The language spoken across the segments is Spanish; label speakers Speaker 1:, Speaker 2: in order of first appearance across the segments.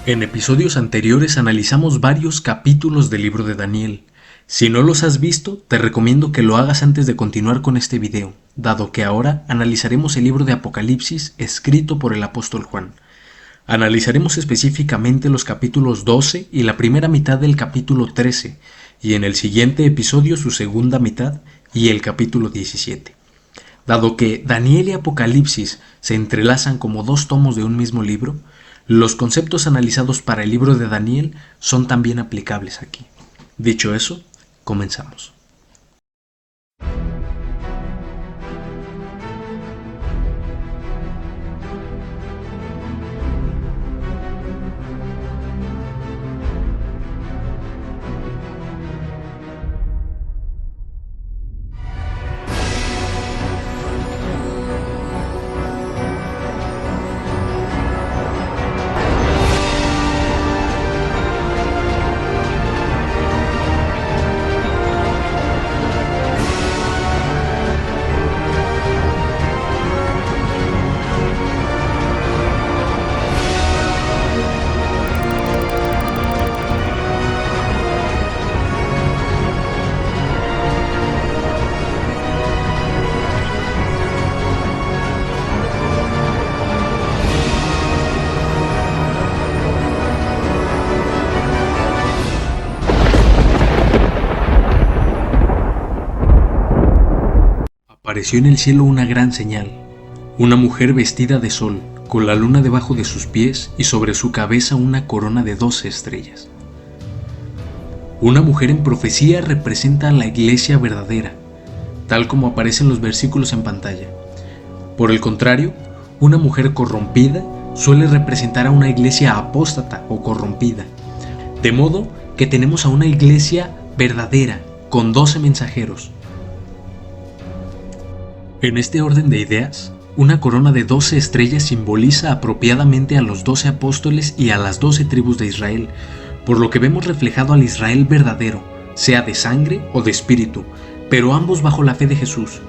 Speaker 1: En episodios anteriores analizamos varios capítulos del libro de Daniel. Si no los has visto, te recomiendo que lo hagas antes de continuar con este video, dado que ahora analizaremos el libro de Apocalipsis escrito por el apóstol Juan. Analizaremos específicamente los capítulos 12 y la primera mitad del capítulo 13, y en el siguiente episodio su segunda mitad y el capítulo 17. Dado que Daniel y Apocalipsis se entrelazan como dos tomos de un mismo libro, los conceptos analizados para el libro de Daniel son también aplicables aquí. Dicho eso, comenzamos. Apareció en el cielo una gran señal, una mujer vestida de sol, con la luna debajo de sus pies y sobre su cabeza una corona de 12 estrellas. Una mujer en profecía representa a la iglesia verdadera, tal como aparece en los versículos en pantalla. Por el contrario, una mujer corrompida suele representar a una iglesia apóstata o corrompida, de modo que tenemos a una iglesia verdadera, con 12 mensajeros. En este orden de ideas, una corona de 12 estrellas simboliza apropiadamente a los 12 apóstoles y a las 12 tribus de Israel, por lo que vemos reflejado al Israel verdadero, sea de sangre o de espíritu, pero ambos bajo la fe de Jesús.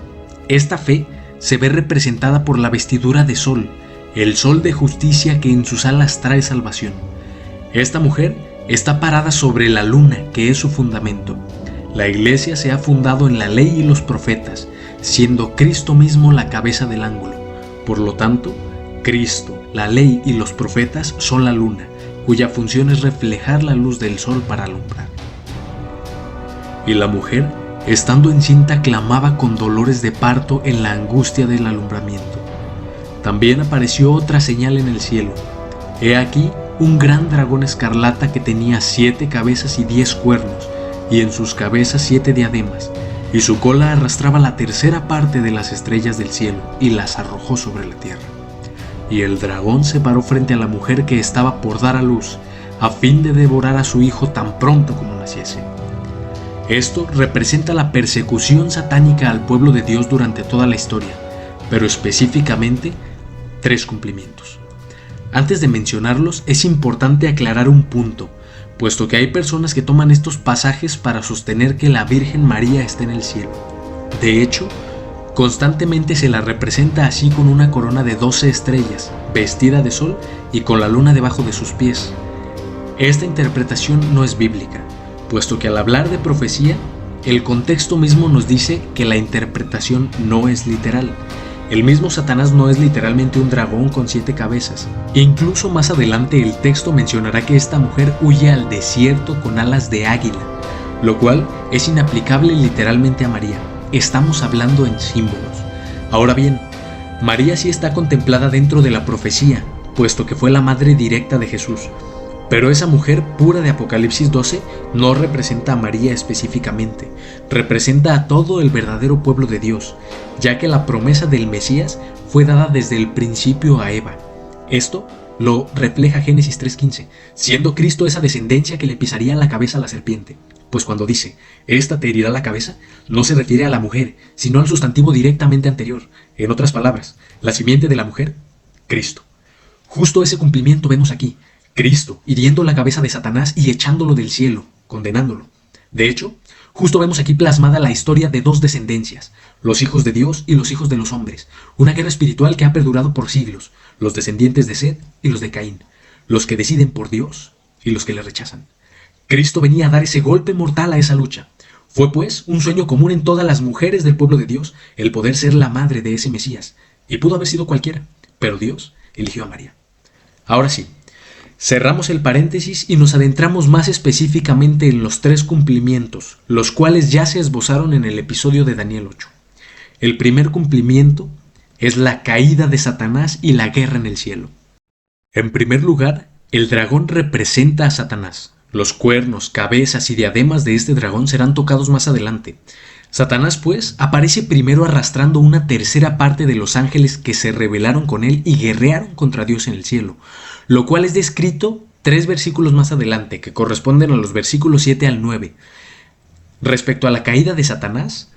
Speaker 1: Esta fe se ve representada por la vestidura de sol, el sol de justicia que en sus alas trae salvación. Esta mujer está parada sobre la luna, que es su fundamento. La iglesia se ha fundado en la ley y los profetas, siendo Cristo mismo la cabeza del ángulo. Por lo tanto, Cristo, la ley y los profetas son la luna, cuya función es reflejar la luz del sol para alumbrar. Y la mujer, estando encinta, clamaba con dolores de parto en la angustia del alumbramiento. También apareció otra señal en el cielo. He aquí un gran dragón escarlata que tenía 7 cabezas y 10 cuernos, y en sus cabezas 7 diademas, y su cola arrastraba la tercera parte de las estrellas del cielo y las arrojó sobre la tierra. Y el dragón se paró frente a la mujer que estaba por dar a luz, a fin de devorar a su hijo tan pronto como naciese. Esto representa la persecución satánica al pueblo de Dios durante toda la historia, pero específicamente 3 cumplimientos. Antes de mencionarlos, es importante aclarar un punto, puesto que hay personas que toman estos pasajes para sostener que la Virgen María está en el cielo. De hecho, constantemente se la representa así con una corona de 12 estrellas, vestida de sol y con la luna debajo de sus pies. Esta interpretación no es bíblica, puesto que al hablar de profecía, el contexto mismo nos dice que la interpretación no es literal. El mismo Satanás no es literalmente un dragón con 7 cabezas. E incluso más adelante el texto mencionará que esta mujer huye al desierto con alas de águila, lo cual es inaplicable literalmente a María. Estamos hablando en símbolos. Ahora bien, María sí está contemplada dentro de la profecía, puesto que fue la madre directa de Jesús. Pero esa mujer pura de Apocalipsis 12 no representa a María específicamente, representa a todo el verdadero pueblo de Dios, ya que la promesa del Mesías fue dada desde el principio a Eva. Esto lo refleja Génesis 3:15, siendo Cristo esa descendencia que le pisaría la cabeza a la serpiente. Pues cuando dice, esta te herirá la cabeza, no se refiere a la mujer, sino al sustantivo directamente anterior. En otras palabras, la simiente de la mujer, Cristo. Justo ese cumplimiento vemos aquí. Cristo hiriendo la cabeza de Satanás y echándolo del cielo, condenándolo. De hecho, justo vemos aquí plasmada la historia de 2 descendencias, los hijos de Dios y los hijos de los hombres, una guerra espiritual que ha perdurado por siglos, los descendientes de Set y los de Caín. los que deciden por Dios y los que le rechazan. Cristo venía a dar ese golpe mortal a esa lucha. Fue pues un sueño común en todas las mujeres del pueblo de Dios el poder ser la madre de ese Mesías, y pudo haber sido cualquiera, pero Dios eligió a María. Ahora sí, cerramos el paréntesis y nos adentramos más específicamente en los 3 cumplimientos, los cuales ya se esbozaron en el episodio de Daniel 8. El primer cumplimiento es la caída de Satanás y la guerra en el cielo. En primer lugar, el dragón representa a Satanás. Los cuernos, cabezas y diademas de este dragón serán tocados más adelante. Satanás, pues, aparece primero arrastrando una tercera parte de los ángeles que se rebelaron con él y guerrearon contra Dios en el cielo, lo cual es descrito 3 versículos más adelante, que corresponden a los versículos 7 al 9. Respecto a la caída de Satanás,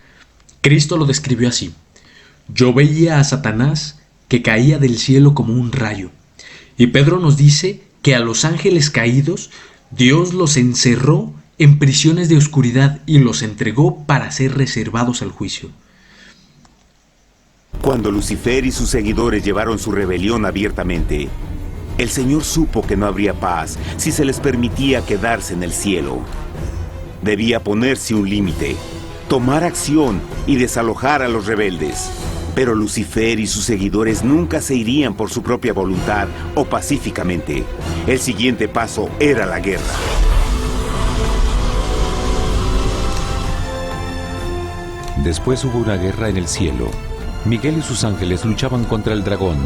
Speaker 1: Cristo lo describió así: yo veía a Satanás que caía del cielo como un rayo. Y Pedro nos dice que a los ángeles caídos Dios los encerró en prisiones de oscuridad y los entregó para ser reservados al juicio.
Speaker 2: Cuando Lucifer y sus seguidores llevaron su rebelión abiertamente, el Señor supo que no habría paz si se les permitía quedarse en el cielo. Debía ponerse un límite, tomar acción y desalojar a los rebeldes. Pero Lucifer y sus seguidores nunca se irían por su propia voluntad o pacíficamente. El siguiente paso era la guerra.
Speaker 3: Después hubo una guerra en el cielo. Miguel y sus ángeles luchaban contra el dragón,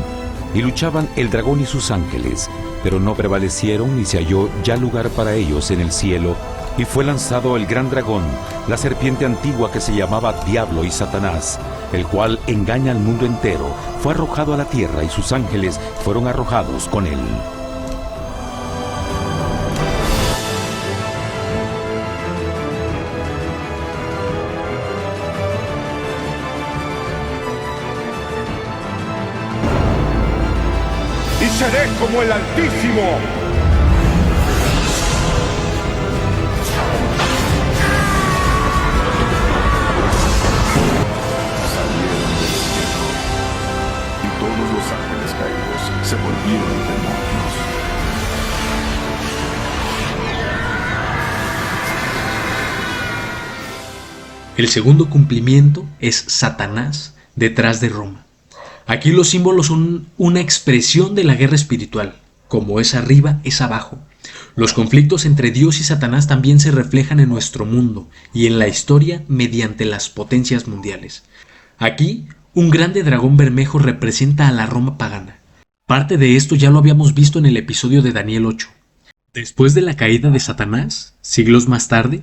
Speaker 3: y luchaban el dragón y sus ángeles, pero no prevalecieron ni se halló ya lugar para ellos en el cielo, y fue lanzado el gran dragón, la serpiente antigua que se llamaba Diablo y Satanás, el cual engaña al mundo entero. Fue arrojado a la tierra y sus ángeles fueron arrojados con él.
Speaker 4: Y seré como el Altísimo. Se volvieron demonios.
Speaker 1: El segundo cumplimiento es Satanás detrás de Roma. Aquí los símbolos son una expresión de la guerra espiritual. Como es arriba, es abajo. Los conflictos entre Dios y Satanás también se reflejan en nuestro mundo y en la historia mediante las potencias mundiales. Aquí, un grande dragón bermejo representa a la Roma pagana. Parte de esto ya lo habíamos visto en el episodio de Daniel 8. Después de la caída de Satanás, siglos más tarde,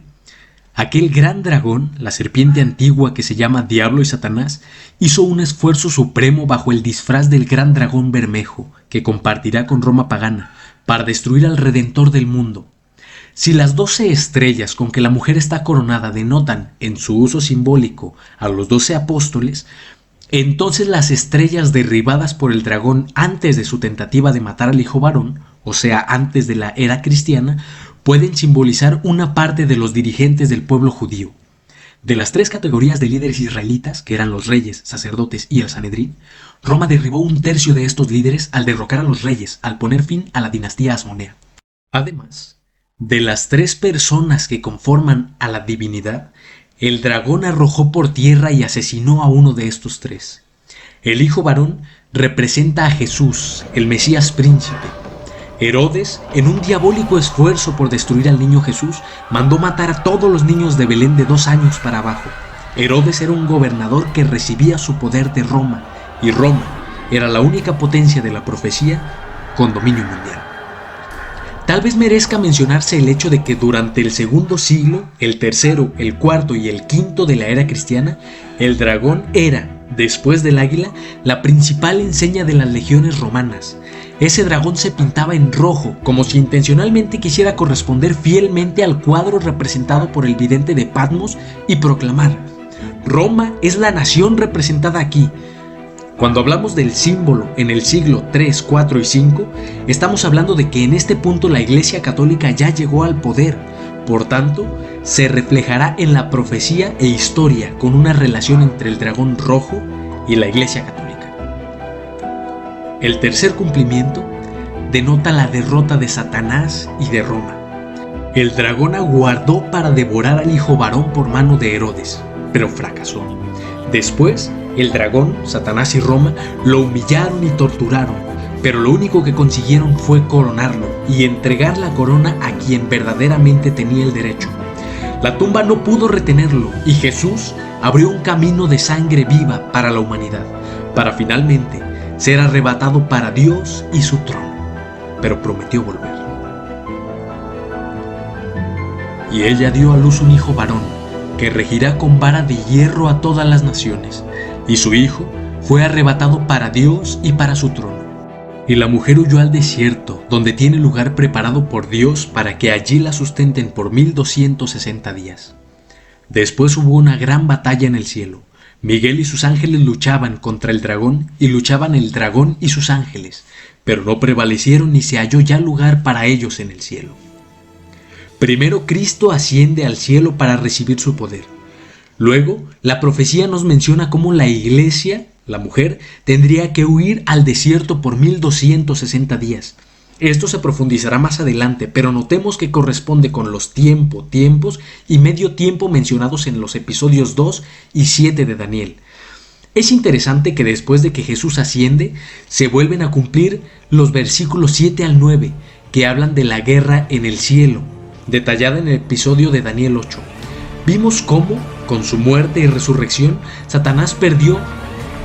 Speaker 1: aquel gran dragón, la serpiente antigua que se llama Diablo y Satanás, hizo un esfuerzo supremo bajo el disfraz del gran dragón bermejo, que compartirá con Roma pagana, para destruir al Redentor del mundo. Si las 12 estrellas con que la mujer está coronada denotan, en su uso simbólico, a los 12 apóstoles, entonces las estrellas derribadas por el dragón antes de su tentativa de matar al hijo varón, o sea, antes de la era cristiana, pueden simbolizar una parte de los dirigentes del pueblo judío. De las 3 categorías de líderes israelitas, que eran los reyes, sacerdotes y el Sanedrín, Roma derribó un tercio de estos líderes al derrocar a los reyes, al poner fin a la dinastía asmonea. Además, de las 3 personas que conforman a la divinidad, el dragón arrojó por tierra y asesinó a uno de estos 3. El hijo varón representa a Jesús, el Mesías príncipe. Herodes, en un diabólico esfuerzo por destruir al niño Jesús, mandó matar a todos los niños de Belén de 2 años para abajo. Herodes era un gobernador que recibía su poder de Roma, y Roma era la única potencia de la profecía con dominio mundial. Tal vez merezca mencionarse el hecho de que durante el segundo siglo, el tercero, el cuarto y el quinto de la era cristiana, el dragón era, después del águila, la principal enseña de las legiones romanas. Ese dragón se pintaba en rojo, como si intencionalmente quisiera corresponder fielmente al cuadro representado por el vidente de Patmos y proclamar: Roma es la nación representada aquí. Cuando hablamos del símbolo en el siglo 3, 4 y 5, estamos hablando de que en este punto la Iglesia Católica ya llegó al poder. Por tanto, se reflejará en la profecía e historia con una relación entre el dragón rojo y la Iglesia Católica. El tercer cumplimiento denota la derrota de Satanás y de Roma. El dragón aguardó para devorar al hijo varón por mano de Herodes, pero fracasó. Después, el dragón, Satanás y Roma lo humillaron y torturaron, pero lo único que consiguieron fue coronarlo y entregar la corona a quien verdaderamente tenía el derecho. La tumba no pudo retenerlo y Jesús abrió un camino de sangre viva para la humanidad, para finalmente ser arrebatado para Dios y su trono, pero prometió volver. Y ella dio a luz un hijo varón, que regirá con vara de hierro a todas las naciones, y su hijo fue arrebatado para Dios y para su trono. Y la mujer huyó al desierto, donde tiene lugar preparado por Dios para que allí la sustenten por 1260 días. Después hubo una gran batalla en el cielo. Miguel y sus ángeles luchaban contra el dragón, y luchaban el dragón y sus ángeles, pero no prevalecieron ni se halló ya lugar para ellos en el cielo. Primero Cristo asciende al cielo para recibir su poder. Luego, la profecía nos menciona cómo la iglesia, la mujer, tendría que huir al desierto por 1260 días. Esto se profundizará más adelante, pero notemos que corresponde con los tiempos y medio tiempo mencionados en los episodios 2 y 7 de Daniel. Es interesante que después de que Jesús asciende, se vuelven a cumplir los versículos 7 al 9, que hablan de la guerra en el cielo, detallada en el episodio de Daniel 8. Vimos cómo, con su muerte y resurrección, Satanás perdió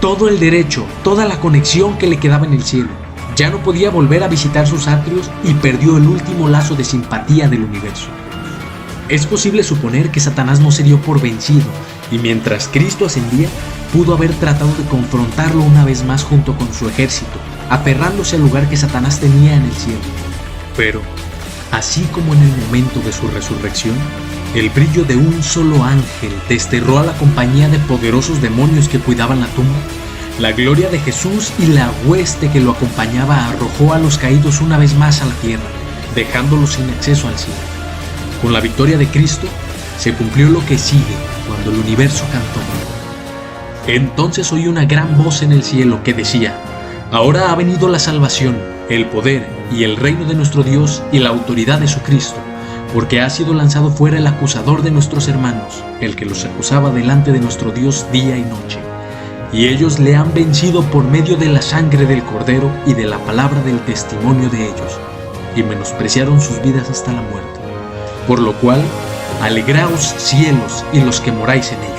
Speaker 1: todo el derecho, toda la conexión que le quedaba en el cielo. Ya no podía volver a visitar sus atrios y perdió el último lazo de simpatía del universo. Es posible suponer que Satanás no se dio por vencido, y mientras Cristo ascendía, pudo haber tratado de confrontarlo una vez más junto con su ejército, aferrándose al lugar que Satanás tenía en el cielo. Pero, así como en el momento de su resurrección, el brillo de un solo ángel desterró a la compañía de poderosos demonios que cuidaban la tumba, la gloria de Jesús y la hueste que lo acompañaba arrojó a los caídos una vez más a la tierra, dejándolos sin acceso al cielo. Con la victoria de Cristo, se cumplió lo que sigue cuando el universo cantó. Entonces oí una gran voz en el cielo que decía: ahora ha venido la salvación, el poder y el reino de nuestro Dios y la autoridad de su Cristo, porque ha sido lanzado fuera el acusador de nuestros hermanos, el que los acusaba delante de nuestro Dios día y noche. Y ellos le han vencido por medio de la sangre del Cordero y de la palabra del testimonio de ellos, y menospreciaron sus vidas hasta la muerte. Por lo cual, alegraos cielos y los que moráis en ellos.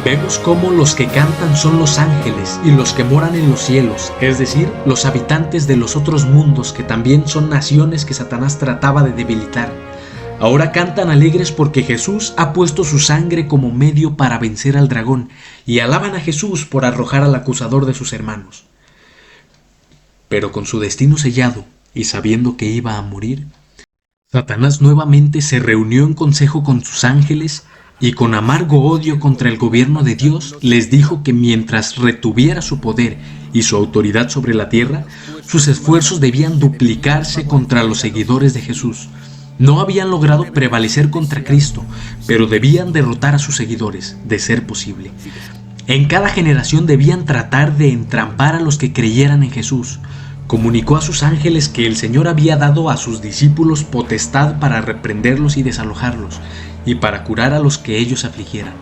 Speaker 1: Vemos cómo los que cantan son los ángeles y los que moran en los cielos, es decir, los habitantes de los otros mundos que también son naciones que Satanás trataba de debilitar. Ahora cantan alegres porque Jesús ha puesto su sangre como medio para vencer al dragón y alaban a Jesús por arrojar al acusador de sus hermanos. Pero con su destino sellado y sabiendo que iba a morir, Satanás nuevamente se reunió en consejo con sus ángeles y con amargo odio contra el gobierno de Dios les dijo que mientras retuviera su poder y su autoridad sobre la tierra, sus esfuerzos debían duplicarse contra los seguidores de Jesús. No habían logrado prevalecer contra Cristo, pero debían derrotar a sus seguidores, de ser posible. En cada generación debían tratar de entrampar a los que creyeran en Jesús. Comunicó a sus ángeles que el Señor había dado a sus discípulos potestad para reprenderlos y desalojarlos, y para curar a los que ellos afligieran.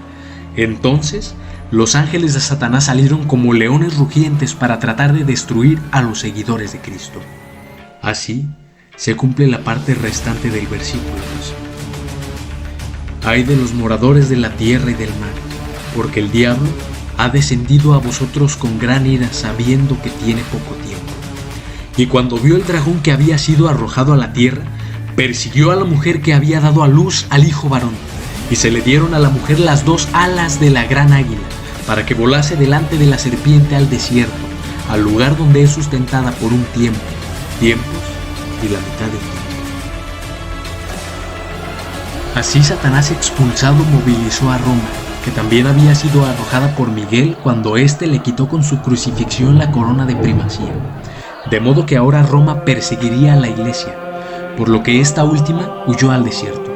Speaker 1: Entonces, los ángeles de Satanás salieron como leones rugientes para tratar de destruir a los seguidores de Cristo. Así, se cumple la parte restante del versículo 12. Ay de los moradores de la tierra y del mar, porque el diablo ha descendido a vosotros con gran ira, sabiendo que tiene poco tiempo. Y cuando vio el dragón que había sido arrojado a la tierra, persiguió a la mujer que había dado a luz al hijo varón, y se le dieron a la mujer las 2 alas de la gran águila, para que volase delante de la serpiente al desierto, al lugar donde es sustentada por un tiempos y la mitad del tiempo. Así Satanás expulsado movilizó a Roma, que también había sido arrojada por Miguel cuando éste le quitó con su crucifixión la corona de primacía. De modo que ahora Roma perseguiría a la iglesia, por lo que esta última huyó al desierto.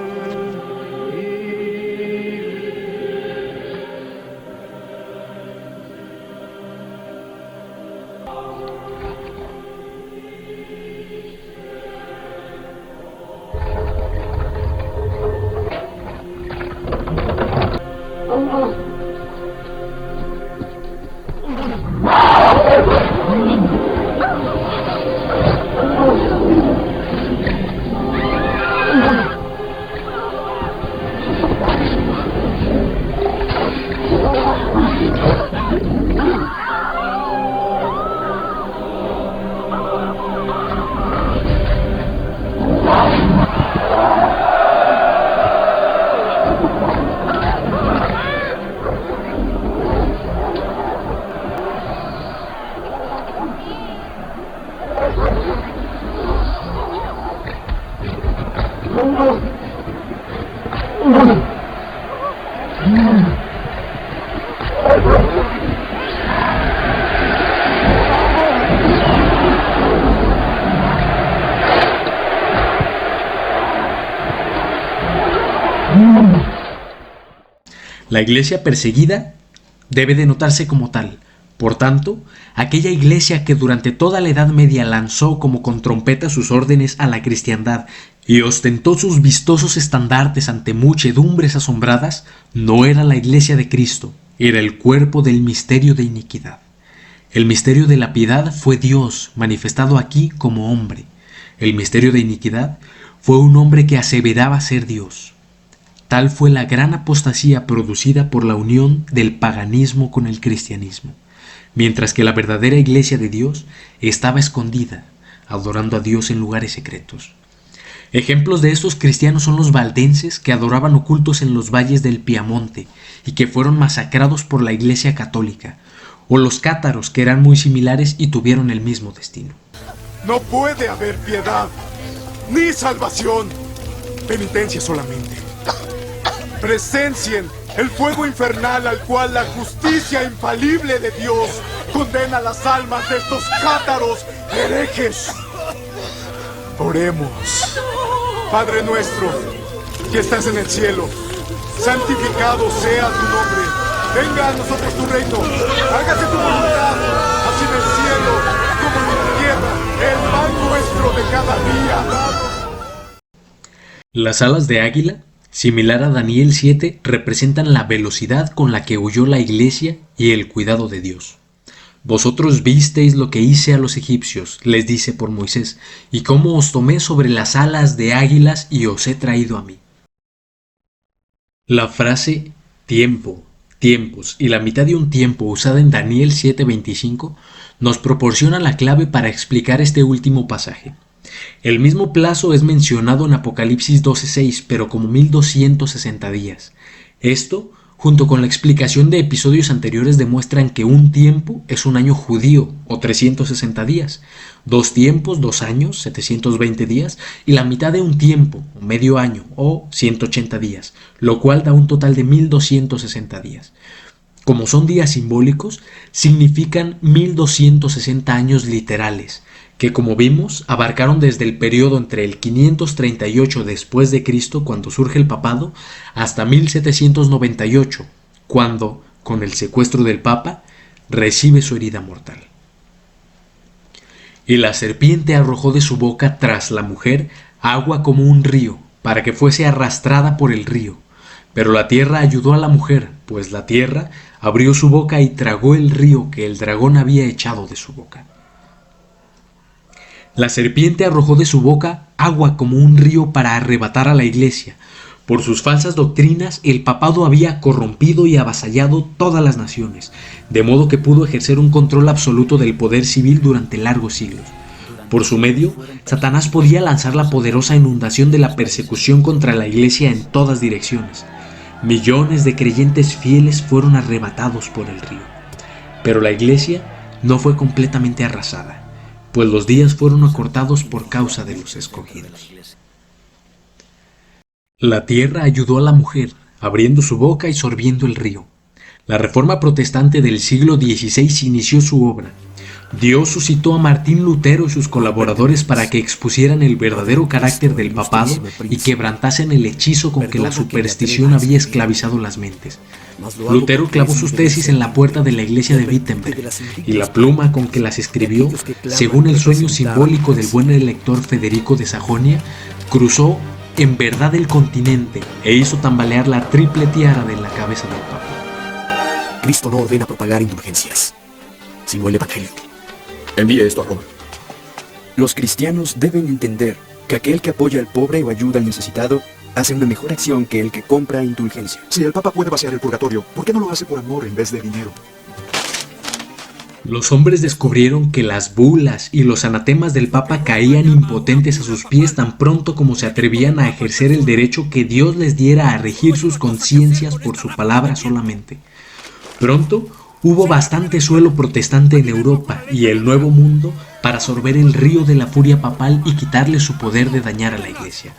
Speaker 1: La iglesia perseguida debe de notarse como tal. Por tanto, aquella iglesia que durante toda la Edad Media lanzó como con trompeta sus órdenes a la cristiandad y ostentó sus vistosos estandartes ante muchedumbres asombradas, no era la iglesia de Cristo, era el cuerpo del misterio de iniquidad. El misterio de la piedad fue Dios manifestado aquí como hombre. El misterio de iniquidad fue un hombre que aseveraba ser Dios. Tal fue la gran apostasía producida por la unión del paganismo con el cristianismo, mientras que la verdadera iglesia de Dios estaba escondida, adorando a Dios en lugares secretos. Ejemplos de estos cristianos son los valdenses que adoraban ocultos en los valles del Piamonte y que fueron masacrados por la iglesia católica, o los cátaros que eran muy similares y tuvieron el mismo destino.
Speaker 4: No puede haber piedad, ni salvación, penitencia solamente. Presencien el fuego infernal al cual la justicia infalible de Dios condena las almas de estos cátaros herejes. Oremos. Padre nuestro, que estás en el cielo, santificado sea tu nombre. Venga a nosotros tu reino. Hágase tu voluntad, así en el cielo como en la tierra. El pan nuestro de cada día.
Speaker 1: Las alas de águila, similar a Daniel 7, representan la velocidad con la que huyó la iglesia y el cuidado de Dios. Vosotros visteis lo que hice a los egipcios, les dice por Moisés, y cómo os tomé sobre las alas de águilas y os he traído a mí. La frase tiempo, tiempos y la mitad de un tiempo usada en Daniel 7:25 nos proporciona la clave para explicar este último pasaje. El mismo plazo es mencionado en Apocalipsis 12:6, pero como 1260 días. Esto, junto con la explicación de episodios anteriores, demuestran que un tiempo es un año judío, o 360 días, 2 tiempos, 2 años, 720 días, y la mitad de un tiempo, o medio año, o 180 días, lo cual da un total de 1260 días. Como son días simbólicos, significan 1260 años literales, que como vimos abarcaron desde el periodo entre el 538 después de Cristo, cuando surge el papado, hasta 1798, cuando, con el secuestro del Papa, recibe su herida mortal. Y la serpiente arrojó de su boca tras la mujer agua como un río, para que fuese arrastrada por el río. Pero la tierra ayudó a la mujer, pues la tierra abrió su boca y tragó el río que el dragón había echado de su boca. La serpiente arrojó de su boca agua como un río para arrebatar a la iglesia. Por sus falsas doctrinas, el papado había corrompido y avasallado todas las naciones, de modo que pudo ejercer un control absoluto del poder civil durante largos siglos. Por su medio, Satanás podía lanzar la poderosa inundación de la persecución contra la iglesia en todas direcciones. Millones de creyentes fieles fueron arrebatados por el río. Pero la iglesia no fue completamente arrasada, pues los días fueron acortados por causa de los escogidos. La tierra ayudó a la mujer, abriendo su boca y sorbiendo el río. La Reforma Protestante del siglo XVI inició su obra. Dios suscitó a Martín Lutero y sus colaboradores para que expusieran el verdadero carácter del papado y quebrantasen el hechizo con que la superstición había esclavizado las mentes. Lutero clavó sus tesis en la puerta de la iglesia de Wittenberg, y la pluma con que las escribió, según el sueño simbólico del buen elector Federico de Sajonia, cruzó en verdad el continente e hizo tambalear la triple tiara de la cabeza del Papa.
Speaker 5: Cristo no ordena propagar indulgencias, sino el Evangelio.
Speaker 6: Envíe esto a Roma.
Speaker 5: Los cristianos deben entender que aquel que apoya al pobre o ayuda al necesitado hace una mejor acción que el que compra indulgencia.
Speaker 4: Si el Papa puede vaciar el purgatorio, ¿por qué no lo hace por amor en vez de dinero?
Speaker 1: Los hombres descubrieron que las bulas y los anatemas del Papa caían impotentes a sus pies tan pronto como se atrevían a ejercer el derecho que Dios les diera a regir sus conciencias por su palabra solamente. Pronto hubo bastante suelo protestante en Europa y el Nuevo Mundo para sorber el río de la furia papal y quitarle su poder de dañar a la Iglesia.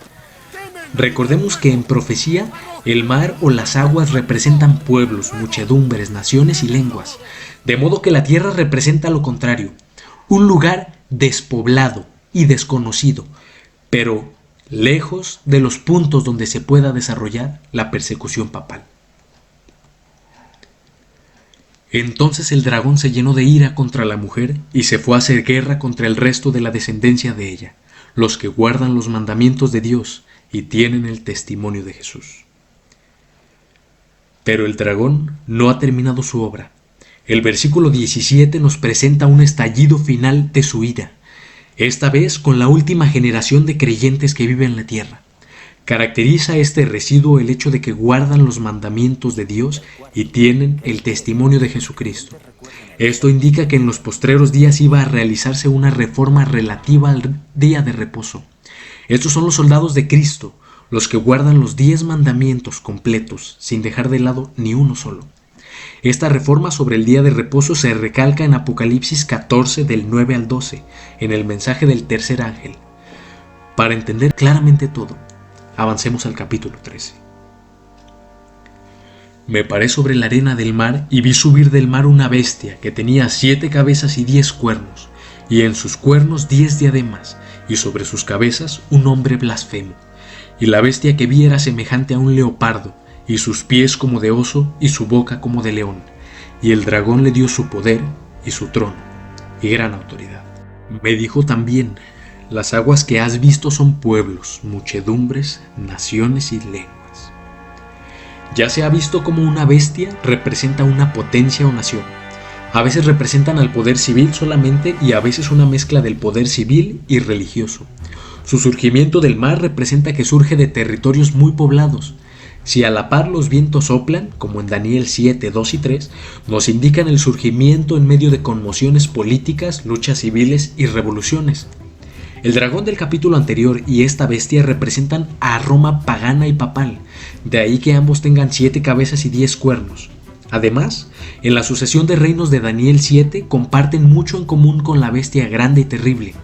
Speaker 1: Recordemos que en profecía, el mar o las aguas representan pueblos, muchedumbres, naciones y lenguas, de modo que la tierra representa lo contrario, un lugar despoblado y desconocido, pero lejos de los puntos donde se pueda desarrollar la persecución papal. Entonces el dragón se llenó de ira contra la mujer y se fue a hacer guerra contra el resto de la descendencia de ella, los que guardan los mandamientos de Dios y tienen el testimonio de Jesús. Pero el dragón no ha terminado su obra. El versículo 17 nos presenta un estallido final de su ira, esta vez con la última generación de creyentes que vive en la tierra. Caracteriza este residuo el hecho de que guardan los mandamientos de Dios y tienen el testimonio de Jesucristo. Esto indica que en los postreros días iba a realizarse una reforma relativa al día de reposo. Estos son los soldados de Cristo, los que guardan los 10 mandamientos completos, sin dejar de lado ni uno solo. Esta reforma sobre el día de reposo se recalca en Apocalipsis 14 del 9 al 12, en el mensaje del tercer ángel. Para entender claramente todo, avancemos al capítulo 13. Me paré sobre la arena del mar y vi subir del mar una bestia que tenía 7 cabezas y 10 cuernos, y en sus cuernos 10 diademas, y sobre sus cabezas un hombre blasfemo. Y la bestia que vi era semejante a un leopardo, y sus pies como de oso, y su boca como de león. Y el dragón le dio su poder, y su trono, y gran autoridad. Me dijo también: las aguas que has visto son pueblos, muchedumbres, naciones y lenguas. Ya se ha visto como una bestia representa una potencia o nación. A veces representan al poder civil solamente y a veces una mezcla del poder civil y religioso. Su surgimiento del mar representa que surge de territorios muy poblados. Si a la par los vientos soplan, como en Daniel 7, 2 y 3, nos indican el surgimiento en medio de conmociones políticas, luchas civiles y revoluciones. El dragón del capítulo anterior y esta bestia representan a Roma pagana y papal, de ahí que ambos tengan 7 cabezas y 10 cuernos. Además, en la sucesión de reinos de Daniel 7 comparten mucho en común con la bestia grande y terrible.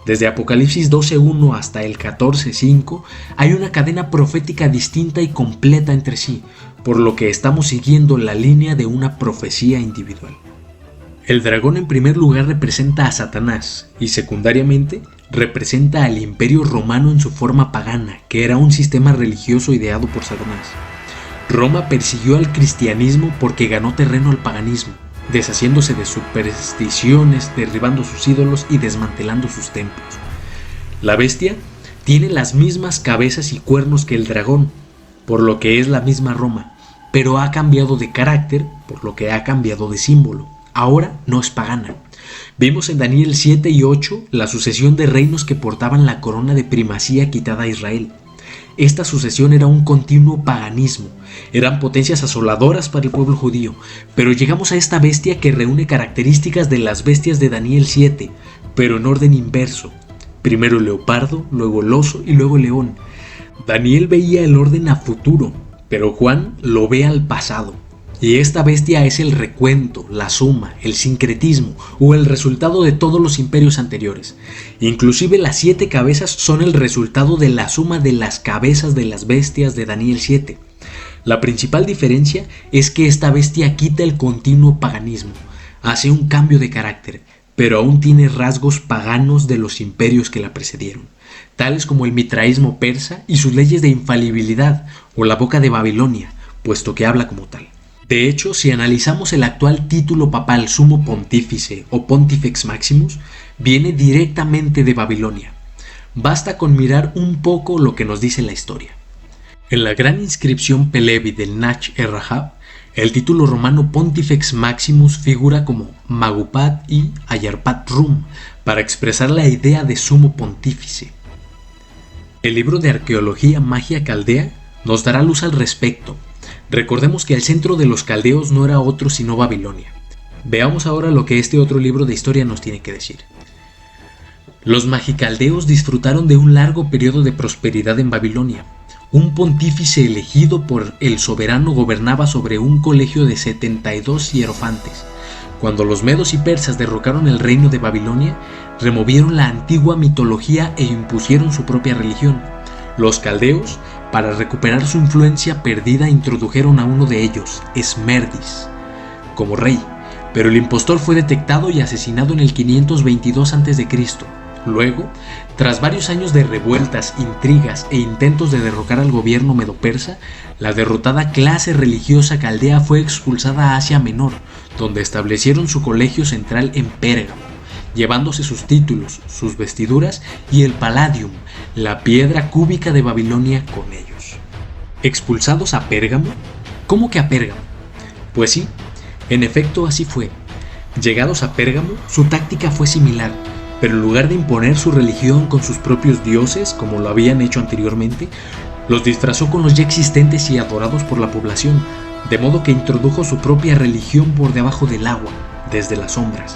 Speaker 1: Desde Apocalipsis 12.1 hasta el 14.5 hay una cadena profética distinta y completa entre sí, por lo que estamos siguiendo la línea de una profecía individual. El dragón en primer lugar representa a Satanás y secundariamente representa al Imperio Romano en su forma pagana, que era un sistema religioso ideado por Satanás. Roma persiguió al cristianismo porque ganó terreno al paganismo, deshaciéndose de supersticiones, derribando sus ídolos y desmantelando sus templos. La bestia tiene las mismas cabezas y cuernos que el dragón, por lo que es la misma Roma, pero ha cambiado de carácter, por lo que ha cambiado de símbolo. Ahora no es pagana. Vimos en Daniel 7 y 8 la sucesión de reinos que portaban la corona de primacía quitada a Israel. Esta sucesión era un continuo paganismo, eran potencias asoladoras para el pueblo judío, pero llegamos a esta bestia que reúne características de las bestias de Daniel 7, pero en orden inverso. Primero el leopardo, luego el oso y luego el león. Daniel veía el orden a futuro, pero Juan lo ve al pasado. Y esta bestia es el recuento, la suma, el sincretismo o el resultado de todos los imperios anteriores. Inclusive las 7 cabezas son el resultado de la suma de las cabezas de las bestias de Daniel 7. La principal diferencia es que esta bestia quita el continuo paganismo, hace un cambio de carácter, pero aún tiene rasgos paganos de los imperios que la precedieron, tales como el mitraísmo persa y sus leyes de infalibilidad o la boca de Babilonia, puesto que habla como tal. De hecho, si analizamos el actual título papal Sumo Pontífice o Pontifex Maximus, viene directamente de Babilonia. Basta con mirar un poco lo que nos dice la historia. En la gran inscripción Pelevi del Nach-e-Rahab, el título romano Pontifex Maximus figura como Magupat y Ayarpat Rum para expresar la idea de sumo pontífice. El libro de arqueología Magia Caldea nos dará luz al respecto. Recordemos que el centro de los caldeos no era otro sino Babilonia. Veamos ahora lo que este otro libro de historia nos tiene que decir. Los magicaldeos disfrutaron de un largo periodo de prosperidad en Babilonia. Un pontífice elegido por el soberano gobernaba sobre un colegio de 72 hierofantes. Cuando los medos y persas derrocaron el reino de Babilonia, removieron la antigua mitología e impusieron su propia religión. Los caldeos, para recuperar su influencia perdida, introdujeron a uno de ellos, Esmerdis, como rey, pero el impostor fue detectado y asesinado en el 522 a.C. Luego, tras varios años de revueltas, intrigas e intentos de derrocar al gobierno medo-persa, la derrotada clase religiosa caldea fue expulsada a Asia Menor, donde establecieron su colegio central en Pérgamo, llevándose sus títulos, sus vestiduras y el palladium, la piedra cúbica de Babilonia, con ellos. ¿Expulsados a Pérgamo? ¿Cómo que a Pérgamo? Pues sí, en efecto así fue. Llegados a Pérgamo, su táctica fue similar, pero en lugar de imponer su religión con sus propios dioses, como lo habían hecho anteriormente, los disfrazó con los ya existentes y adorados por la población, de modo que introdujo su propia religión por debajo del agua, desde las sombras,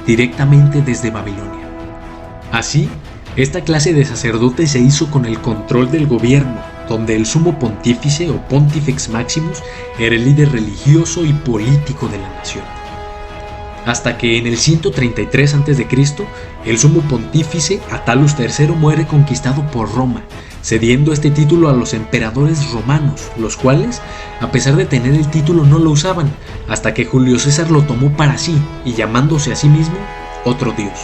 Speaker 1: directamente desde Babilonia. Así, esta clase de sacerdotes se hizo con el control del gobierno, donde el sumo pontífice o Pontifex Maximus era el líder religioso y político de la nación. Hasta que en el 133 a.C., el sumo pontífice Attalus III muere conquistado por Roma, cediendo este título a los emperadores romanos, los cuales, a pesar de tener el título, no lo usaban, hasta que Julio César lo tomó para sí, y llamándose a sí mismo otro dios.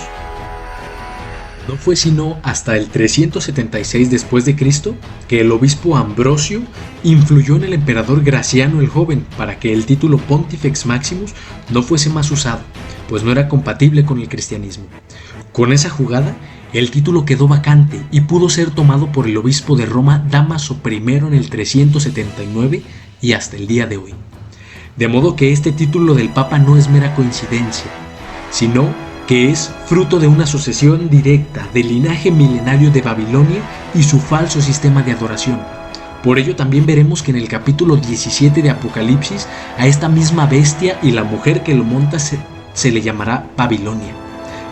Speaker 1: No fue sino hasta el 376 después de Cristo que el obispo Ambrosio influyó en el emperador Graciano el Joven para que el título Pontifex Maximus no fuese más usado, pues no era compatible con el cristianismo. Con esa jugada, el título quedó vacante y pudo ser tomado por el obispo de Roma Dámaso I en el 379 y hasta el día de hoy. De modo que este título del Papa no es mera coincidencia, sino que es fruto de una sucesión directa del linaje milenario de Babilonia y su falso sistema de adoración. Por ello también veremos que en el capítulo 17 de Apocalipsis a esta misma bestia y la mujer que lo monta se le llamará Babilonia.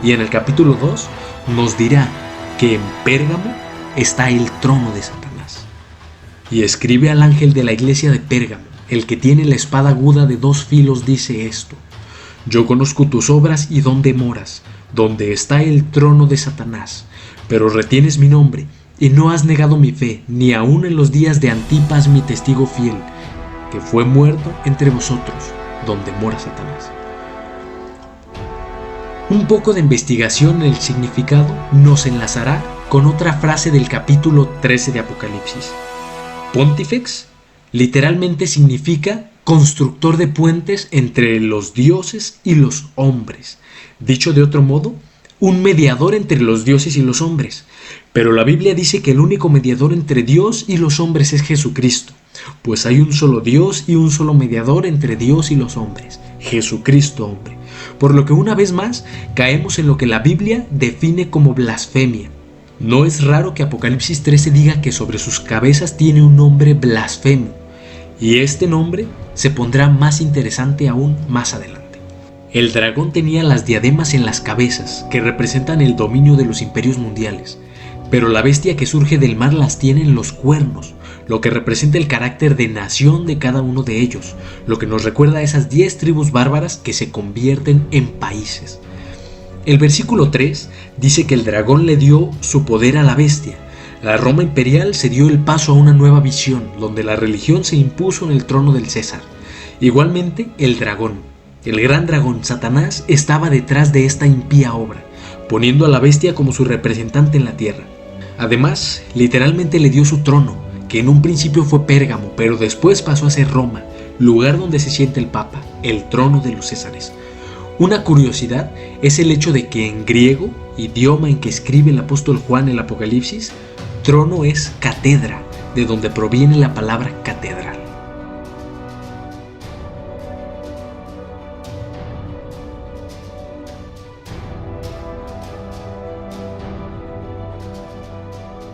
Speaker 1: Y en el capítulo 2 nos dirá que en Pérgamo está el trono de Satanás. Y escribe al ángel de la iglesia de Pérgamo, el que tiene la espada aguda de 2 filos, dice esto: yo conozco tus obras y dónde moras, donde está el trono de Satanás, pero retienes mi nombre y no has negado mi fe, ni aun en los días de Antipas mi testigo fiel, que fue muerto entre vosotros, donde mora Satanás. Un poco de investigación en el significado nos enlazará con otra frase del capítulo 13 de Apocalipsis. Pontifex literalmente significa constructor de puentes entre los dioses y los hombres. Dicho de otro modo, un mediador entre los dioses y los hombres. Pero la Biblia dice que el único mediador entre Dios y los hombres es Jesucristo, pues hay un solo Dios y un solo mediador entre Dios y los hombres, Jesucristo hombre. Por lo que una vez más caemos en lo que la Biblia define como blasfemia. No es raro que Apocalipsis 13 diga que sobre sus cabezas tiene un nombre blasfemo, y este nombre se pondrá más interesante aún más adelante. El dragón tenía las diademas en las cabezas, que representan el dominio de los imperios mundiales, pero la bestia que surge del mar las tiene en los cuernos, lo que representa el carácter de nación de cada uno de ellos, lo que nos recuerda a esas 10 tribus bárbaras que se convierten en países. El versículo 3 dice que el dragón le dio su poder a la bestia. La Roma imperial se dio el paso a una nueva visión, donde la religión se impuso en el trono del César. Igualmente, el dragón, el gran dragón Satanás, estaba detrás de esta impía obra, poniendo a la bestia como su representante en la tierra. Además, literalmente le dio su trono, que en un principio fue Pérgamo, pero después pasó a ser Roma, lugar donde se siente el Papa, el trono de los Césares. Una curiosidad es el hecho de que en griego, idioma en que escribe el apóstol Juan el Apocalipsis, trono es catedra, de donde proviene la palabra catedral.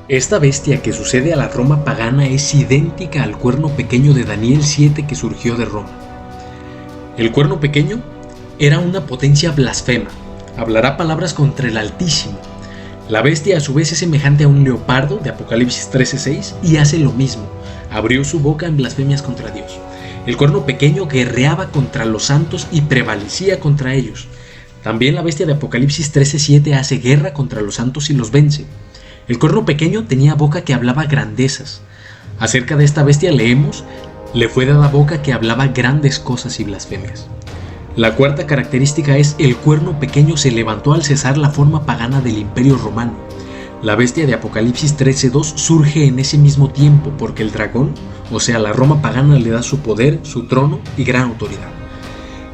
Speaker 1: Esta bestia que sucede a la Roma pagana es idéntica al cuerno pequeño de Daniel 7 que surgió de Roma. El cuerno pequeño era una potencia blasfema, hablará palabras contra el Altísimo. La bestia a su vez es semejante a un leopardo de Apocalipsis 13:6 y hace lo mismo, abrió su boca en blasfemias contra Dios. El cuerno pequeño guerreaba contra los santos y prevalecía contra ellos. También la bestia de Apocalipsis 13:7 hace guerra contra los santos y los vence. El cuerno pequeño tenía boca que hablaba grandezas. Acerca de esta bestia leemos: le fue dada boca que hablaba grandes cosas y blasfemias. La cuarta característica es: el cuerno pequeño se levantó al cesar la forma pagana del Imperio Romano. La bestia de Apocalipsis 13:2 surge en ese mismo tiempo porque el dragón, o sea la Roma pagana, le da su poder, su trono y gran autoridad.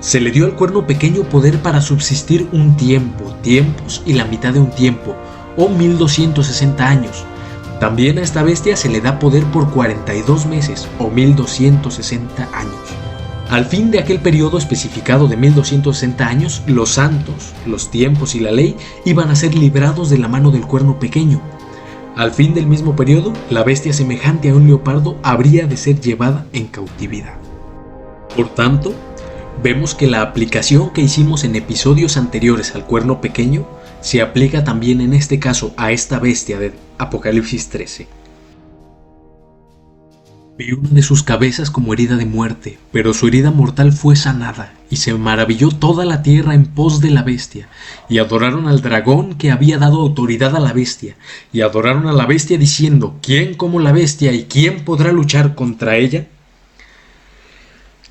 Speaker 1: Se le dio al cuerno pequeño poder para subsistir un tiempo, tiempos y la mitad de un tiempo, o 1260 años. También a esta bestia se le da poder por 42 meses, o 1260 años. Al fin de aquel periodo especificado de 1260 años, los santos, los tiempos y la ley iban a ser librados de la mano del cuerno pequeño. Al fin del mismo periodo, la bestia semejante a un leopardo habría de ser llevada en cautividad. Por tanto, vemos que la aplicación que hicimos en episodios anteriores al cuerno pequeño se aplica también en este caso a esta bestia de Apocalipsis 13. Vi una de sus cabezas como herida de muerte, pero su herida mortal fue sanada, y se maravilló toda la tierra en pos de la bestia, y adoraron al dragón que había dado autoridad a la bestia, y adoraron a la bestia diciendo: ¿quién como la bestia y quién podrá luchar contra ella?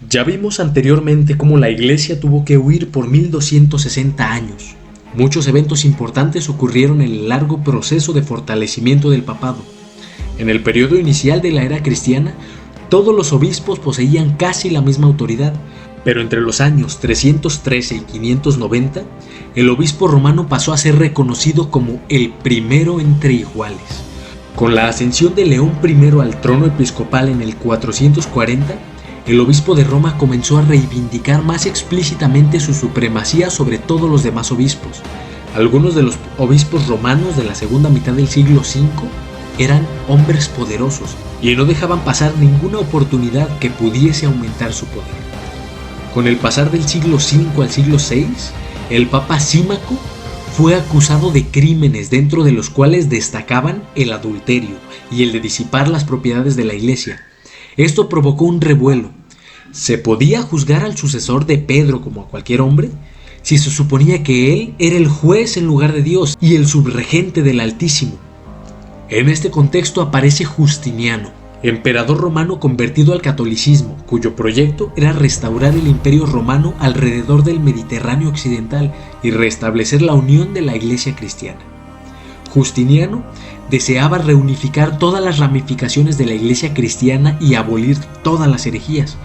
Speaker 1: Ya vimos anteriormente cómo la iglesia tuvo que huir por 1260 años. Muchos eventos importantes ocurrieron en el largo proceso de fortalecimiento del papado. En el periodo inicial de la era cristiana, todos los obispos poseían casi la misma autoridad, pero entre los años 313 y 590, el obispo romano pasó a ser reconocido como el primero entre iguales. Con la ascensión de León I al trono episcopal en el 440, el obispo de Roma comenzó a reivindicar más explícitamente su supremacía sobre todos los demás obispos. Algunos de los obispos romanos de la segunda mitad del siglo V eran hombres poderosos y no dejaban pasar ninguna oportunidad que pudiese aumentar su poder. Con el pasar del siglo V al siglo VI, el Papa Símaco fue acusado de crímenes dentro de los cuales destacaban el adulterio y el de disipar las propiedades de la iglesia. Esto provocó un revuelo. ¿Se podía juzgar al sucesor de Pedro como a cualquier hombre? Si se suponía que él era el juez en lugar de Dios y el subregente del Altísimo. En este contexto aparece Justiniano, emperador romano convertido al catolicismo, cuyo proyecto era restaurar el imperio romano alrededor del Mediterráneo occidental y restablecer la unión de la iglesia cristiana. Justiniano deseaba reunificar todas las ramificaciones de la iglesia cristiana y abolir todas las herejías.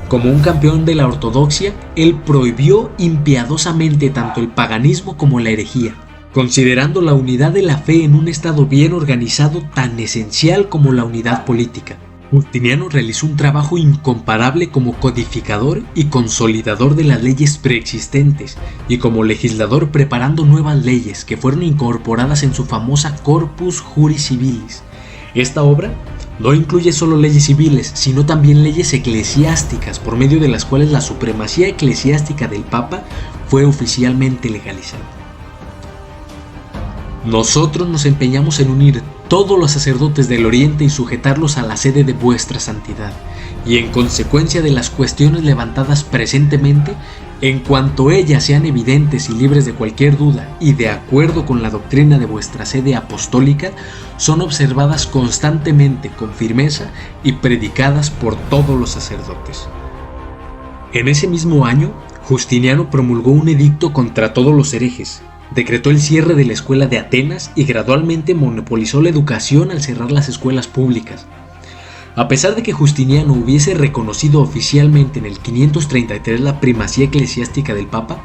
Speaker 1: Como un campeón de la ortodoxia, él prohibió impiadosamente tanto el paganismo como la herejía, considerando la unidad de la fe en un estado bien organizado tan esencial como la unidad política. Justiniano realizó un trabajo incomparable como codificador y consolidador de las leyes preexistentes y como legislador preparando nuevas leyes que fueron incorporadas en su famosa Corpus Juris Civilis. Esta obra no incluye solo leyes civiles, sino también leyes eclesiásticas, por medio de las cuales la supremacía eclesiástica del Papa fue oficialmente legalizada. Nosotros nos empeñamos en unir todos los sacerdotes del Oriente y sujetarlos a la sede de vuestra santidad, y en consecuencia de las cuestiones levantadas presentemente, en cuanto ellas sean evidentes y libres de cualquier duda y de acuerdo con la doctrina de vuestra sede apostólica, son observadas constantemente con firmeza y predicadas por todos los sacerdotes. En ese mismo año, Justiniano promulgó un edicto contra todos los herejes, decretó el cierre de la escuela de Atenas y gradualmente monopolizó la educación al cerrar las escuelas públicas. A pesar de que Justiniano hubiese reconocido oficialmente en el 533 la primacía eclesiástica del Papa,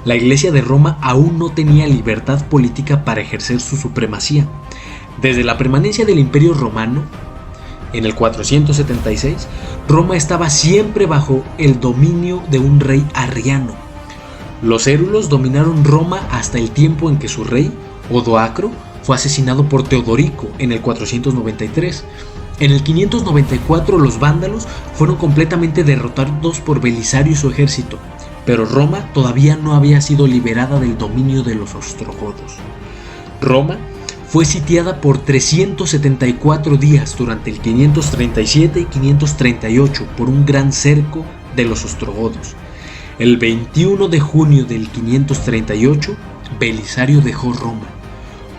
Speaker 1: la Iglesia de Roma aún no tenía libertad política para ejercer su supremacía. Desde la permanencia del Imperio Romano, en el 476, Roma estaba siempre bajo el dominio de un rey arriano. Los érulos dominaron Roma hasta el tiempo en que su rey, Odoacro, fue asesinado por Teodorico en el 493. En el 594 los vándalos fueron completamente derrotados por Belisario y su ejército, pero Roma todavía no había sido liberada del dominio de los ostrogodos. Roma fue sitiada por 374 días durante el 537 y 538 por un gran cerco de los ostrogodos. El 21 de junio del 538, Belisario dejó Roma.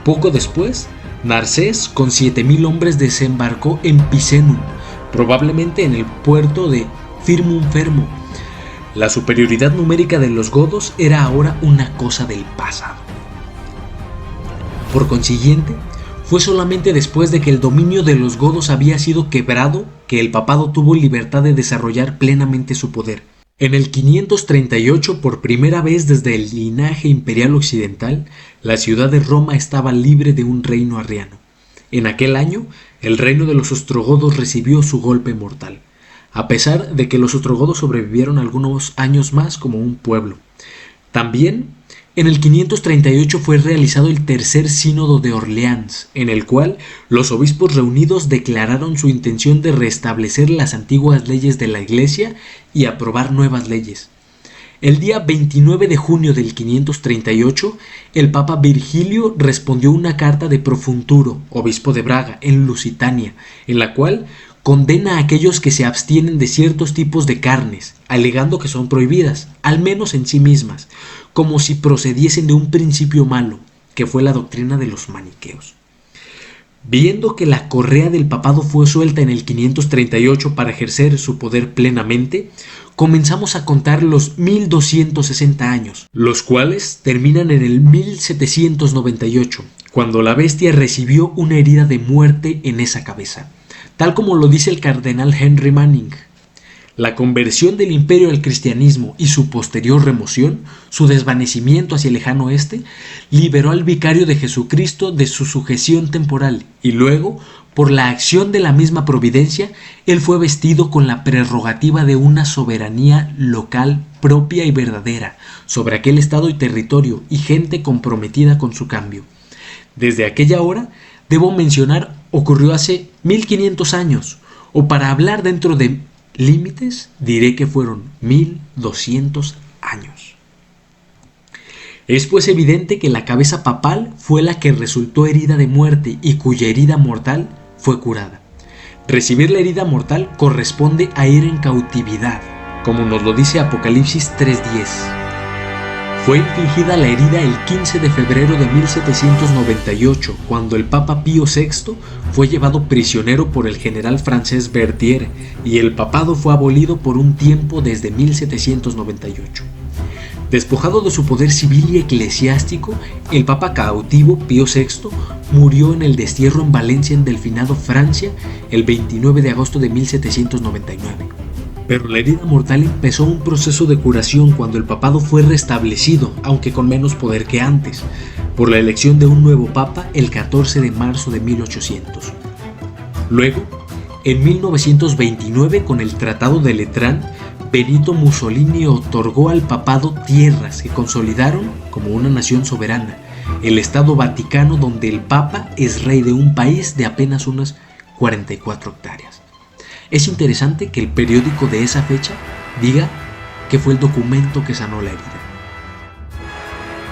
Speaker 1: Poco después, Narcés con 7.000 hombres desembarcó en Picenum, probablemente en el puerto de Firmum Fermo. La superioridad numérica de los godos era ahora una cosa del pasado. Por consiguiente, fue solamente después de que el dominio de los godos había sido quebrado que el papado tuvo libertad de desarrollar plenamente su poder. En el 538, por primera vez desde el linaje imperial occidental, la ciudad de Roma estaba libre de un reino arriano. En aquel año, el reino de los ostrogodos recibió su golpe mortal, a pesar de que los ostrogodos sobrevivieron algunos años más como un pueblo. También, en el 538 fue realizado el tercer sínodo de Orleans, en el cual los obispos reunidos declararon su intención de restablecer las antiguas leyes de la Iglesia y aprobar nuevas leyes. El día 29 de junio del 538, el Papa Virgilio respondió una carta de Profunturo, obispo de Braga, en Lusitania, en la cual condena a aquellos que se abstienen de ciertos tipos de carnes, alegando que son prohibidas, al menos en sí mismas, como si procediesen de un principio malo, que fue la doctrina de los maniqueos. Viendo que la correa del papado fue suelta en el 538 para ejercer su poder plenamente, comenzamos a contar los 1260 años, los cuales terminan en el 1798, cuando la bestia recibió una herida de muerte en esa cabeza, tal como lo dice el cardenal Henry Manning. La conversión del imperio al cristianismo y su posterior remoción, su desvanecimiento hacia el lejano oeste, liberó al vicario de Jesucristo de su sujeción temporal y luego, por la acción de la misma providencia, él fue vestido con la prerrogativa de una soberanía local propia y verdadera sobre aquel estado y territorio y gente comprometida con su cambio. Desde aquella hora, debo mencionar, ocurrió hace 1500 años, o para hablar dentro de límites, diré que fueron 1200 años. Es pues evidente que la cabeza papal fue la que resultó herida de muerte y cuya herida mortal fue curada. Recibir la herida mortal corresponde a ir en cautividad, como nos lo dice Apocalipsis 3:10. Fue infligida la herida el 15 de febrero de 1798, cuando el Papa Pío VI fue llevado prisionero por el general francés Berthier, y el papado fue abolido por un tiempo desde 1798. Despojado de su poder civil y eclesiástico, el Papa cautivo Pío VI murió en el destierro en Valencia, en Delfinado, Francia, el 29 de agosto de 1799. Pero la herida mortal empezó un proceso de curación cuando el papado fue restablecido, aunque con menos poder que antes, por la elección de un nuevo papa el 14 de marzo de 1800. Luego, en 1929, con el Tratado de Letrán, Benito Mussolini otorgó al papado tierras que consolidaron como una nación soberana, el Estado Vaticano, donde el papa es rey de un país de apenas unas 44 hectáreas. Es interesante que el periódico de esa fecha diga que fue el documento que sanó la herida.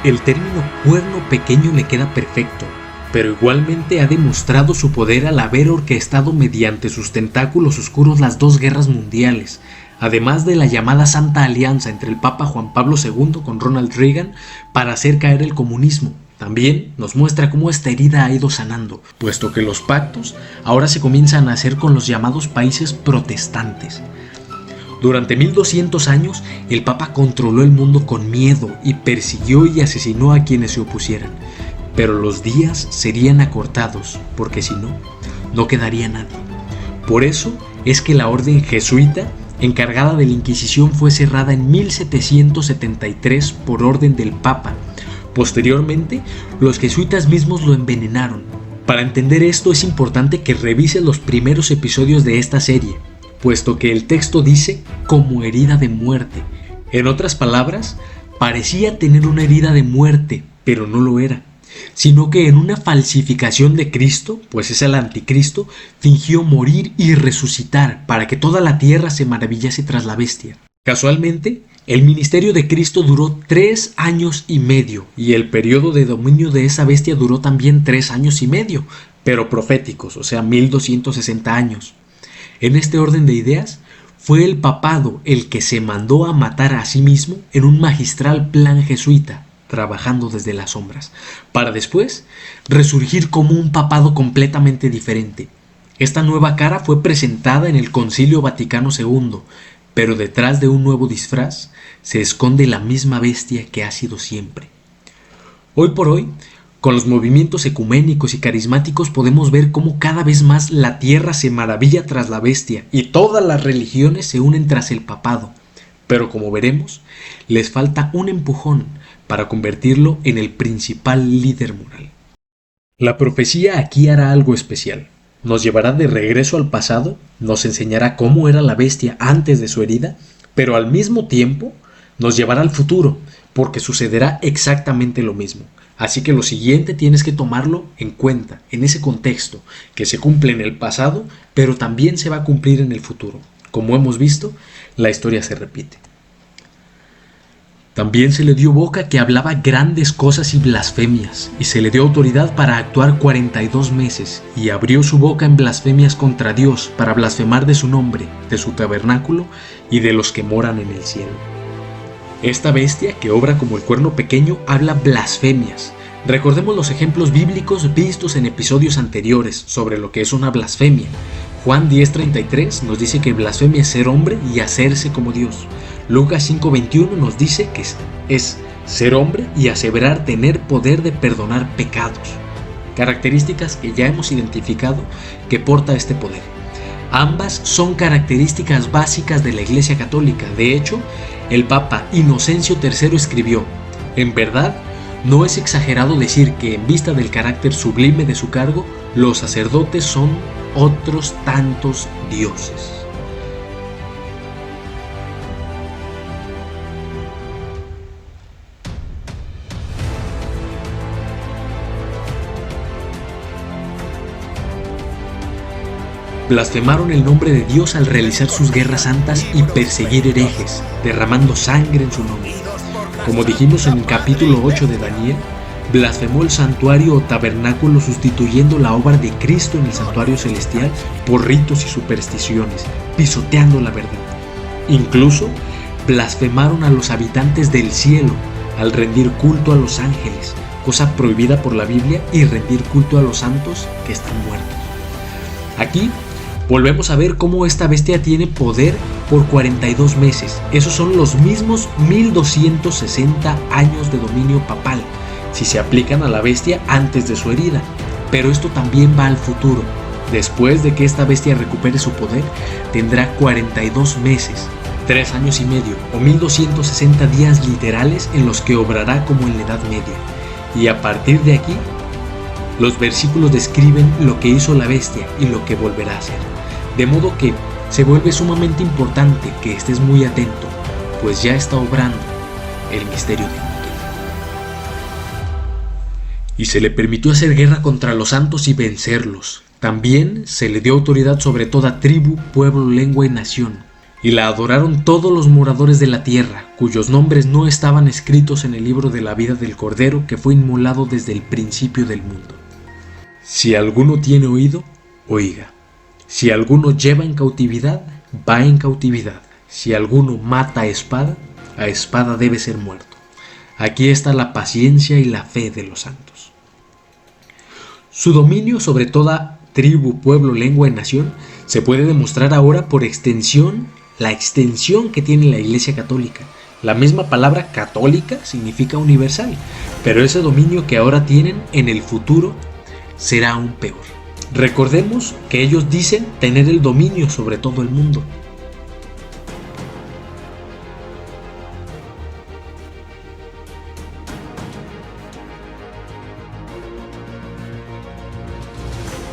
Speaker 1: El término cuerno pequeño le queda perfecto, pero igualmente ha demostrado su poder al haber orquestado mediante sus tentáculos oscuros las dos guerras mundiales, además de la llamada Santa Alianza entre el Papa Juan Pablo II con Ronald Reagan para hacer caer el comunismo. También nos muestra cómo esta herida ha ido sanando, puesto que los pactos ahora se comienzan a hacer con los llamados países protestantes. Durante 1200 años, el Papa controló el mundo con miedo y persiguió y asesinó a quienes se opusieran. Pero los días serían acortados, porque si no, no quedaría nadie. Por eso es que la orden jesuita, encargada de la Inquisición, fue cerrada en 1773 por orden del Papa. Posteriormente, los jesuitas mismos lo envenenaron. Para entender esto es importante que revises los primeros episodios de esta serie, puesto que el texto dice como herida de muerte. En otras palabras, parecía tener una herida de muerte, pero no lo era. sino que en una falsificación de Cristo, pues es el anticristo, fingió morir y resucitar para que toda la tierra se maravillase tras la bestia. Casualmente, el ministerio de Cristo duró 3 años y medio, y el periodo de dominio de esa bestia duró también 3 años y medio, pero proféticos, o sea, 1260 años. En este orden de ideas, fue el papado el que se mandó a matar a sí mismo en un magistral plan jesuita, trabajando desde las sombras, para después resurgir como un papado completamente diferente. Esta nueva cara fue presentada en el Concilio Vaticano II, pero detrás de un nuevo disfraz se esconde la misma bestia que ha sido siempre. Hoy por hoy, con los movimientos ecuménicos y carismáticos podemos ver cómo cada vez más la tierra se maravilla tras la bestia y todas las religiones se unen tras el papado, pero como veremos, les falta un empujón para convertirlo en el principal líder moral. La profecía aquí hará algo especial. Nos llevará de regreso al pasado, nos enseñará cómo era la bestia antes de su herida, pero al mismo tiempo nos llevará al futuro, porque sucederá exactamente lo mismo. Así que lo siguiente tienes que tomarlo en cuenta, en ese contexto, que se cumple en el pasado, pero también se va a cumplir en el futuro. Como hemos visto, la historia se repite. También se le dio boca que hablaba grandes cosas y blasfemias, y se le dio autoridad para actuar 42 meses, y abrió su boca en blasfemias contra Dios para blasfemar de su nombre, de su tabernáculo y de los que moran en el cielo. Esta bestia, que obra como el cuerno pequeño, habla blasfemias. Recordemos los ejemplos bíblicos vistos en episodios anteriores sobre lo que es una blasfemia. Juan 10:33 nos dice que blasfemia es ser hombre y hacerse como Dios. Lucas 5:21 nos dice que es ser hombre y aseverar tener poder de perdonar pecados. Características que ya hemos identificado que porta este poder. Ambas son características básicas de la Iglesia Católica. De hecho, el Papa Inocencio III escribió: en verdad, no es exagerado decir que en vista del carácter sublime de su cargo, los sacerdotes son otros tantos dioses. Blasfemaron el nombre de Dios al realizar sus guerras santas y perseguir herejes, derramando sangre en su nombre. Como dijimos en el capítulo 8 de Daniel, blasfemó el santuario o tabernáculo sustituyendo la obra de Cristo en el santuario celestial por ritos y supersticiones, pisoteando la verdad. Incluso blasfemaron a los habitantes del cielo al rendir culto a los ángeles, cosa prohibida por la Biblia, y rendir culto a los santos que están muertos. Aquí volvemos a ver cómo esta bestia tiene poder por 42 meses. Esos son los mismos 1260 años de dominio papal, si se aplican a la bestia antes de su herida. Pero esto también va al futuro. Después de que esta bestia recupere su poder, tendrá 42 meses, 3 años y medio, o 1260 días literales en los que obrará como en la Edad Media. Y a partir de aquí, los versículos describen lo que hizo la bestia y lo que volverá a hacer. De modo que se vuelve sumamente importante que estés muy atento, pues ya está obrando el misterio de iniquidad. Y se le permitió hacer guerra contra los santos y vencerlos. También se le dio autoridad sobre toda tribu, pueblo, lengua y nación. Y la adoraron todos los moradores de la tierra, cuyos nombres no estaban escritos en el libro de la vida del Cordero que fue inmolado desde el principio del mundo. Si alguno tiene oído, oiga. Si alguno lleva en cautividad, va en cautividad. Si alguno mata a espada debe ser muerto. Aquí está la paciencia y la fe de los santos. Su dominio sobre toda tribu, pueblo, lengua y nación se puede demostrar ahora por extensión, la extensión que tiene la Iglesia Católica. La misma palabra católica significa universal, pero ese dominio que ahora tienen en el futuro será aún peor. Recordemos que ellos dicen tener el dominio sobre todo el mundo.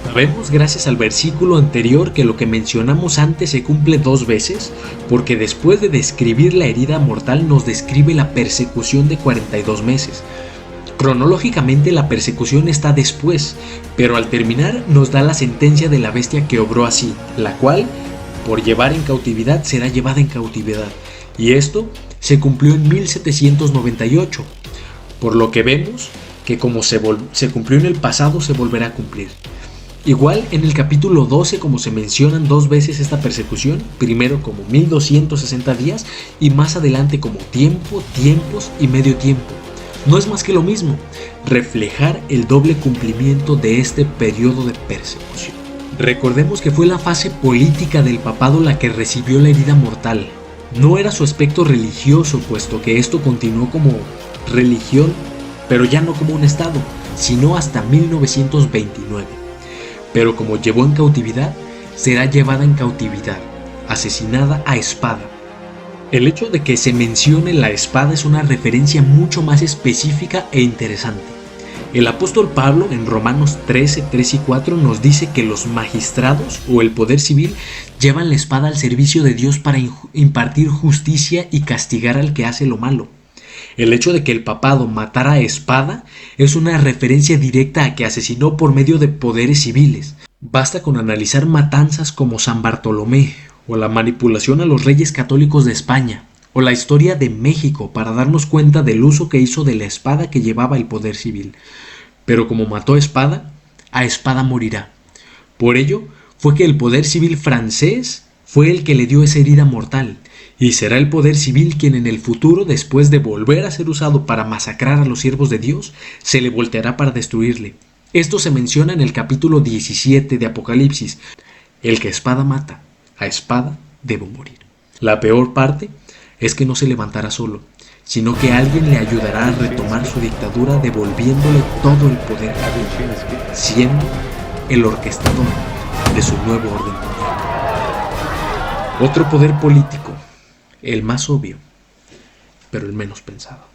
Speaker 1: Sabemos gracias al versículo anterior que lo que mencionamos antes se cumple 2 veces, porque después de describir la herida mortal nos describe la persecución de 42 meses. Cronológicamente la persecución está después, pero al terminar nos da la sentencia de la bestia que obró así, la cual, por llevar en cautividad, será llevada en cautividad. Y esto se cumplió en 1798, por lo que vemos que como se cumplió en el pasado, se volverá a cumplir. Igual en el capítulo 12, como se mencionan 2 veces esta persecución, primero como 1260 días y más adelante como tiempo, tiempos y medio tiempo. No es más que lo mismo, reflejar el doble cumplimiento de este periodo de persecución. Recordemos que fue la fase política del papado la que recibió la herida mortal. No era su aspecto religioso, puesto que esto continuó como religión, pero ya no como un estado, sino hasta 1929. Pero como llevó en cautividad, será llevada en cautividad, asesinada a espada. El hecho de que se mencione la espada es una referencia mucho más específica e interesante. El apóstol Pablo en Romanos 13, 3 y 4 nos dice que los magistrados o el poder civil llevan la espada al servicio de Dios para impartir justicia y castigar al que hace lo malo. El hecho de que el papado matara a espada es una referencia directa a que asesinó por medio de poderes civiles. Basta con analizar matanzas como San Bartolomé, o la manipulación a los reyes católicos de España, o la historia de México para darnos cuenta del uso que hizo de la espada que llevaba el poder civil. Pero como mató a espada morirá. Por ello fue que el poder civil francés fue el que le dio esa herida mortal, y será el poder civil quien en el futuro, después de volver a ser usado para masacrar a los siervos de Dios, se le volteará para destruirle. Esto se menciona en el capítulo 17 de Apocalipsis. El que espada mata, a espada debo morir. La peor parte es que no se levantará solo, sino que alguien le ayudará a retomar su dictadura devolviéndole todo el poder, siendo el orquestador de su nuevo orden mundial. Otro poder político, el más obvio, pero el menos pensado.